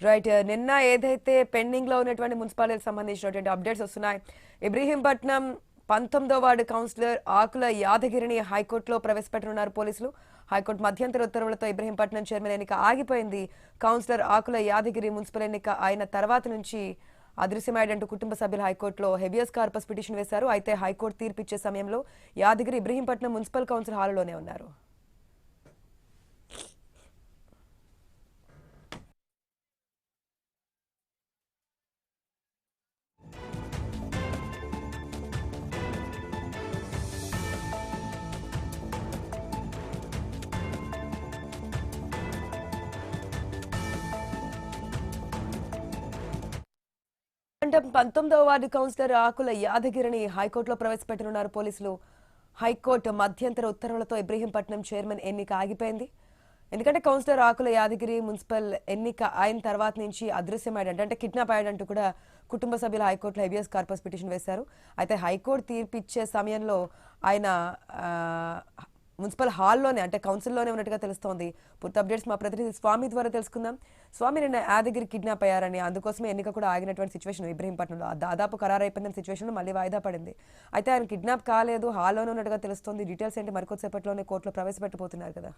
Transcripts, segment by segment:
Right. నిన్న ఏదైతే pending లో ఉన్నటువంటి మున్సిపాలిటీకి సంబంధించినటువంటి అప్డేట్స్ వస్తున్నాయి. ఇబ్రహీంపట్నం 19వ వార్డు కౌన్సిలర్ ఆకుల యాదగిరిని హైకోర్టులో ప్రవేశపెట్టనున్నారు పోలీసులు. హైకోర్టు మధ్యంతర ఉత్తర్వులతో ఇబ్రహీంపట్నం చైర్మన్ ఎన్నిక ఆగిపోయింది. కౌన్సిలర్ ఆకుల యాదగిరి మున్సిపల్ ఎన్నిక అయిన తర్వాత నుంచి అదృశ్యమయ్యాడంటూ కుటుంబ సభ్యులు హైకోర్టులో హెబియస్ కార్పస్ పిటిషన్ వేశారు. అయితే హైకోర్టు తీర్పిచ్చే సమయంలో యాదగిరి ఇబ్రహీంపట్నం మున్సిపల్ కౌన్సిల్ హాలులోనే ఉన్నారు. అంటే 19వ వార్డు కౌన్సిలర్ ఆకుల యాదగిరిని హైకోర్టులో ప్రవేశపెట్టనున్నారు పోలీసులు. హైకోర్టు మధ్యంతర ఉత్తర్వులతో ఇబ్రహీంపట్నం చైర్మన్ ఎన్నిక ఆగిపోయింది. ఎందుకంటే కౌన్సిలర్ ఆకుల యాదగిరి మున్సిపల్ ఎన్నిక అయిన తర్వాత నుంచి అదృశ్యమయ్యాడంటే అంటే కిడ్నాప్ అయ్యాడంటూ కూడా కుటుంబ సభ్యులు హైకోర్టులో హెబియస్ కార్పస్ పిటిషన్ వేశారు. అయితే హైకోర్టు తీర్పిచ్చే సమయంలో ఆయన మున్సిపల్ హాల్లోనే అంటే కౌన్సిల్లోనే ఉన్నట్టుగా తెలుస్తోంది. పూర్తి అప్డేట్స్ మా ప్రతినిధి స్వామి ద్వారా తెలుసుకుందాం. స్వామి, నిన్న యాదగిరి కిడ్నాప్ అయ్యారని, అందుకోసమే ఎన్నిక కూడా ఆగినటువంటి సిచ్యువేషన్ ఇబ్రహీంపట్నంలో దాదాపు ఖరారైపోయిన సిచ్యువేషన్ మళ్ళీ వాయిదా పడింది. అయితే ఆయన కిడ్నాప్ కాలేదు, హాల్లోనే ఉన్నట్టుగా తెలుస్తోంది. డీటెయిల్స్ ఏంటి? మరికొద్దిసేపట్లోనే కోర్టులో ప్రవేశపెట్టబోతున్నారు కదా.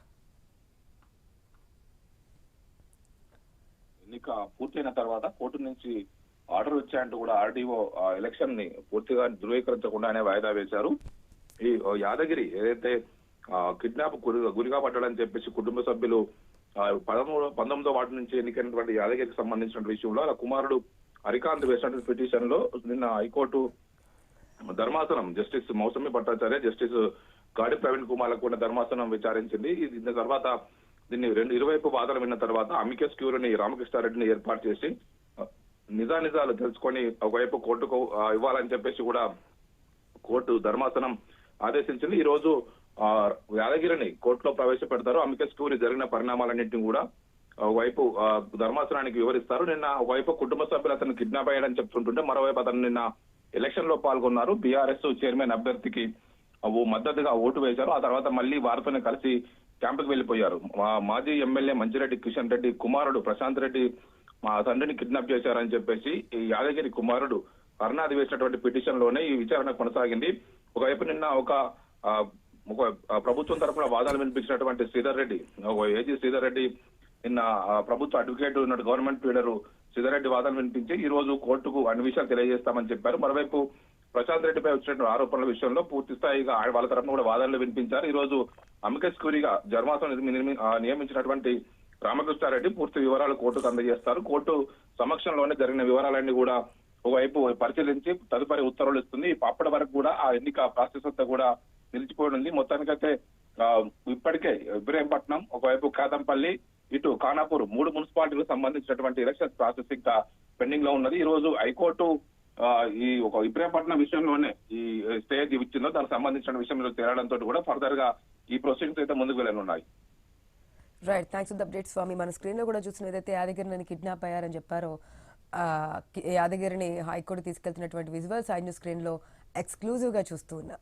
ఎన్నిక పూర్తయిన తర్వాత కోర్టు నుంచి ఆర్డర్ వచ్చాయంటూ కూడా ఆర్డీఓ ఎలక్షన్ ని పూర్తిగా ధృవీకరించకుండానే వాయిదా వేశారు. ఈ యాదగిరి ఏదైతే కిడ్నాప్ గురిగా పడ్డాడని చెప్పేసి కుటుంబ సభ్యులు 19వ వార్డు నుంచి ఎన్నికైనటువంటి యాదగిరికి సంబంధించిన విషయంలో అలా కుమారుడు హరికాంత్ వేసినటువంటి పిటిషన్ లో నిన్న హైకోర్టు ధర్మాసనం జస్టిస్ మౌసమి భట్టాచార్య, జస్టిస్ గాడి ప్రవీణ్ కుమార్ కూడా ధర్మాసనం విచారించింది. దీని తర్వాత దీన్ని ఇరువైపు వాదనలు విన్న తర్వాత అమికస్ క్యూరీని రామకృష్ణారెడ్డిని ఏర్పాటు చేసి నిజానిజాలు తెలుసుకొని ఒకవైపు కోర్టుకు ఇవ్వాలని చెప్పేసి కూడా కోర్టు ధర్మాసనం ఆదేశించింది. ఈ రోజు యాదగిరిని కోర్టులో ప్రవేశపెడతారు. అమికస్ క్యూరీ జరిగిన పరిణామాలన్నింటినీ కూడా ఒకవైపు ధర్మాసనానికి వివరిస్తారు. నిన్న ఒకవైపు కుటుంబ సభ్యులు అతను కిడ్నాప్ అయ్యాడని చెప్తుంటుంటే మరోవైపు అతను నిన్న ఎలక్షన్ లో పాల్గొన్నారు. బీఆర్ఎస్ చైర్మన్ అభ్యర్థికి మద్దతుగా ఓటు వేశారు. ఆ తర్వాత మళ్ళీ వారితోనే కలిసి క్యాంపుకి వెళ్లిపోయారు. మాజీ ఎమ్మెల్యే మంచిరెడ్డి కిషన్ రెడ్డి కుమారుడు ప్రశాంత్ రెడ్డి మా తండ్రిని కిడ్నాప్ చేశారని చెప్పేసి ఈ యాదగిరి కుమారుడు అరుణాది వేసినటువంటి పిటిషన్ లోనే ఈ విచారణ కొనసాగింది. ఒకవైపు నిన్న ఒక ప్రభుత్వం తరఫున వాదనలు వినిపించినటువంటి శ్రీధర్ రెడ్డి, ఏజీ శ్రీధర్ రెడ్డి నిన్న ప్రభుత్వ అడ్వకేట్ ఉన్న గవర్నమెంట్ లీడరు శ్రీధర్ రెడ్డి వాదనలు వినిపించి ఈ రోజు కోర్టుకు అన్ని విషయాలు తెలియజేస్తామని చెప్పారు. మరోవైపు ప్రశాంత్ రెడ్డిపై వచ్చినటువంటి ఆరోపణల విషయంలో పూర్తి స్థాయిగా వాళ్ళ తరఫున కూడా వాదనలు వినిపించారు. ఈ రోజు అమికస్ క్యూరీగా ధర్మాసనం నియమించినటువంటి రామకృష్ణారెడ్డి పూర్తి వివరాలు కోర్టుకు అందజేస్తారు. కోర్టు సమక్షంలోనే జరిగిన వివరాలన్నీ కూడా ఒకవైపు పరిశీలించి తదుపరి ఉత్తర్వులు ఇస్తుంది. అప్పటి వరకు కూడా ఆ ఎన్నిక ప్రాసెస్ అంతా కూడా నిలిచిపోయింది. మొత్తానికైతే ఇప్పటికే ఇబ్రహీంపట్నం, ఒకవైపు కాదంపల్లి, ఇటు ఖానాపూర్ 3 మున్సిపాలిటీలకు సంబంధించినటువంటి ఎలక్షన్ ప్రాసెస్ ఇంకా పెండింగ్ లో ఉన్నది. ఈ రోజు హైకోర్టు ఈ ఒక ఇబ్రహీంపట్నం విషయంలోనే ఈ స్టేజ్ ఇచ్చిందో దానికి సంబంధించిన విషయంలో తేలడంతో కూడా ఫర్దర్ గా ఈ ప్రొసీడింగ్స్ అయితే ముందుకు వెళ్ళనున్నాయి. Right, thanks for the update Swamy. మన స్క్రీన్ లో కూడా చూసిన ఏదైతే యాదగిరిని కిడ్నాప్ అయ్యారని చెప్పారో యాదగిరిని హైకోర్టు తీసుకెళ్తున్నటువంటి విజువల్స్ ఐ న్యూస్ స్క్రీన్ లో ఎక్స్క్లూజివ్ గా చూస్తూ ఉన్నా.